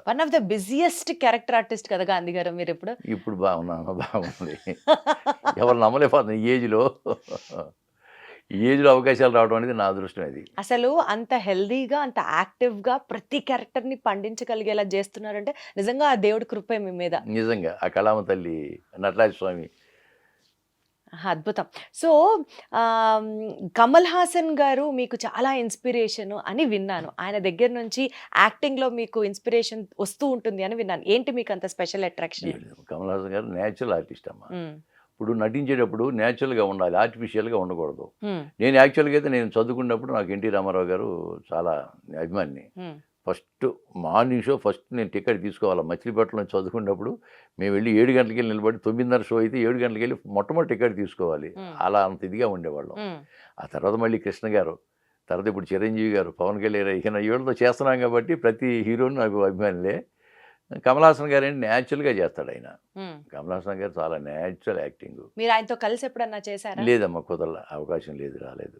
One of the busiest character artist కదా గాంధీ గారు మీరిప్పుడు. ఇప్పుడు బాగున్నాను. బాగుంది. ఎవరు నమ్మలేకపోతున్నారు ఈ ఏజ్‌లో. ఈ ఏజ్‌లో అవకాశాలు రావడం అనేది నా అదృష్టం అది. అసలు అంత హెల్తీగా, అంత యాక్టివ్‌గా ప్రతి క్యారెక్టర్‌ని పండించగలిగేలా జేస్తున్నారంటే నిజంగా ఆ దేవుడి కృపే మీ మీద. నిజంగా. ఆ కళామ తల్లి, నటరాజ స్వామి. ఆహా! అద్భుతం. సో, ఆహ్, కమల్ హాసన్ గారు మీకు చాలా ఇన్‌స్పిరేషను అని విన్నాను. ఆయన దగ్గర నుంచి యాక్టింగ్‌లో మీకు ఇన్‌స్పిరేషన్ వస్తూ ఉంటుంది అని విన్నాను. ఏంటి మీకంత స్పెషల్ అట్రాక్షన్? కమల్ హాసన్ గారు నేచురల్ ఆర్టిస్ట్ అమ్మ. హ్మ్. ఇప్పుడు నటించేటప్పుడు నేచురల్‌గా ఉండాలి. ఆర్టిఫిషియల్‌గా ఉండకూడదు. హ్మ్. నేను యాక్చువల్‌గా అయితే నేను చదువుకున్నప్పుడు నాకు ఎన్టీ రామారావు గారు చాలా అభిమానిని. హ్మ్. ఫస్ట్ మార్నింగ్ షో ఫస్ట్ నేను టికెట్ తీసుకోవాలి. మచిలీపట్నంలో చదువుకున్నప్పుడు మేము వెళ్లి 7 గంటలకెళ్ళి నిలబడి 9:30 షో అయితే 7 గంటలకెళ్ళి మొట్టమొదటి టికెట్ తీసుకోవాలి. హ్మ్. అలా అంత ఇదిగా ఉండేవాళ్ళం. హ్మ్. ఆ తర్వాత మళ్ళీ కృష్ణ గారు, తర్వాత ఇప్పుడు చిరంజీవి గారు, పవన్ కళ్యాణ్ ఇక వీళ్ళతో చేస్తున్నాం కాబట్టి ప్రతి హీరోని నాకు అభిమానులే. కమల్ హాసన్ గారేంటి నేచురల్‌గా చేస్తాడాయన. హ్మ్. కమల్ హాసన్ గారు చాలా నేచురల్ యాక్టింగు. మీరు ఆయనతో కలిసి ఎప్పుడన్నా చేసారా? లేదమ్మా కుదరల. అవకాశం లేదు. రాలేదు.